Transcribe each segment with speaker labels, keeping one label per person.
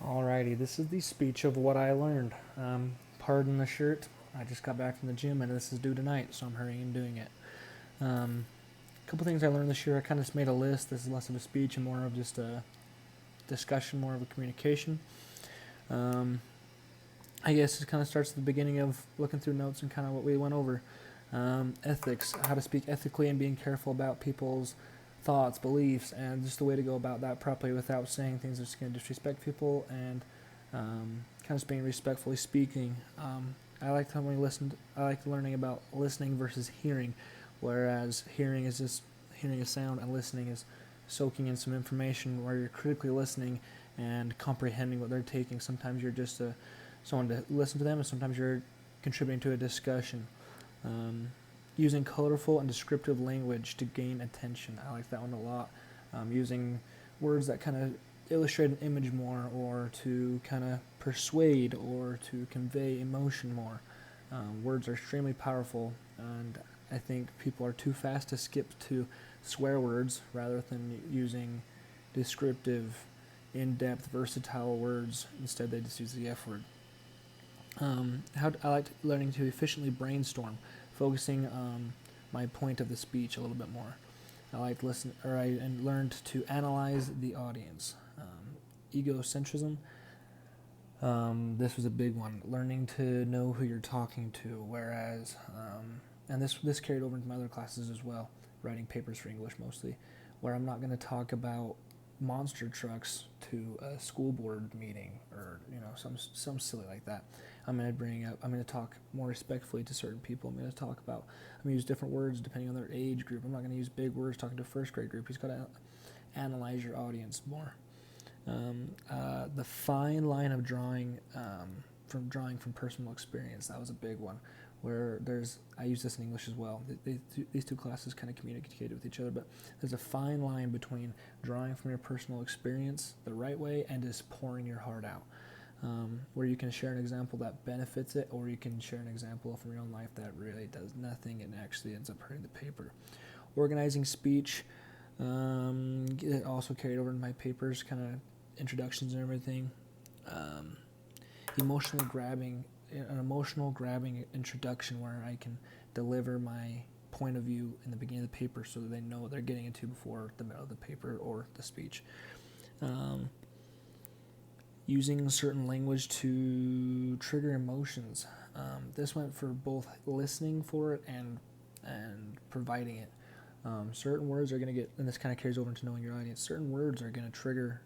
Speaker 1: Alrighty, this is the speech of what I learned. Pardon the shirt. I just got back from the gym and this is due tonight, so I'm hurrying and doing it. A couple things I learned this year. I kind of just made a list. This is less of a speech and more of just a discussion, more of a communication. I guess it kind of starts at the beginning of looking through notes and kind of what we went over. Ethics, how to speak ethically and being careful about people's thoughts, beliefs, and just the way to go about that properly without saying things that's going to disrespect people and kind of just being respectfully speaking. I liked how we listened. I liked learning about listening versus hearing, whereas hearing is just hearing a sound and listening is soaking in some information where you're critically listening and comprehending what they're taking. Sometimes you're just someone to listen to them, and sometimes you're contributing to a discussion. Using colorful and descriptive language to gain attention. I like that one a lot. Using words that kind of illustrate an image more, or to kind of persuade, or to convey emotion more. Words are extremely powerful, and I think people are too fast to skip to swear words rather than using descriptive, in-depth, versatile words. Instead, they just use the F word. I liked learning to efficiently brainstorm, focusing my point of the speech a little bit more. I learned to analyze the audience. Egocentrism. This was a big one. Learning to know who you're talking to, whereas, and this carried over into my other classes as well, writing papers for English mostly, where I'm not going to talk about monster trucks to a school board meeting, or some silly like that. I'm going to talk more respectfully to certain people. I'm going to use different words depending on their age group. I'm not going to use big words talking to a first grade group. You've got to analyze your audience more. The fine line of drawing from personal experience, that was a big one, where I use this in English as well. These two classes kind of communicated with each other, but there's a fine line between drawing from your personal experience the right way and just pouring your heart out, where you can share an example that benefits it, or you can share an example from your own life that really does nothing and actually ends up hurting the paper. Organizing speech, it also carried over in my papers, kind of introductions and everything. An emotional grabbing introduction where I can deliver my point of view in the beginning of the paper so that they know what they're getting into before the middle of the paper or the speech. Using certain language to trigger emotions. This went for both listening for it and providing it. Certain words are going to get, and this kind of carries over into knowing your audience, certain words are going to trigger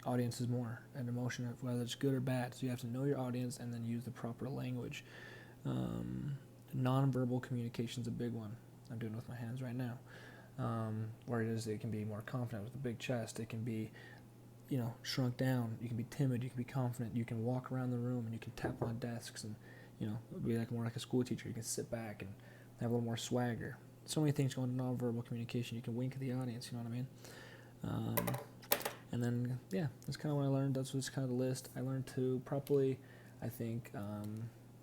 Speaker 1: audiences more, and emotion, whether it's good or bad. So you have to know your audience and then use the proper language. Nonverbal communication is a big one. I'm doing it with my hands right now. Where it can be more confident with a big chest. It can be, shrunk down. You can be timid. You can be confident. You can walk around the room and you can tap on desks and, be more like a school teacher. You can sit back and have a little more swagger. So many things go into nonverbal communication. You can wink at the audience. You know what I mean? And then, that's kind of what I learned. That's what's kind of the list. I learned to properly, I think,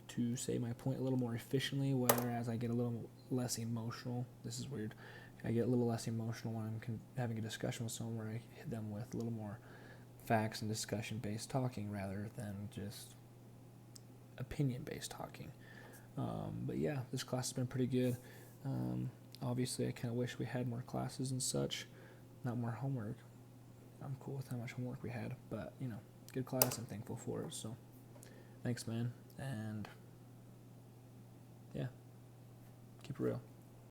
Speaker 1: to say my point a little more efficiently, whereas I get a little less emotional. This is weird. I get a little less emotional when I'm having a discussion with someone, where I hit them with a little more facts and discussion-based talking rather than just opinion-based talking. But yeah, this class has been pretty good. Obviously, I kind of wish we had more classes and such, not more homework. I'm cool with how much homework we had, but, good class. I'm thankful for it, so thanks, man, and, yeah, keep it real.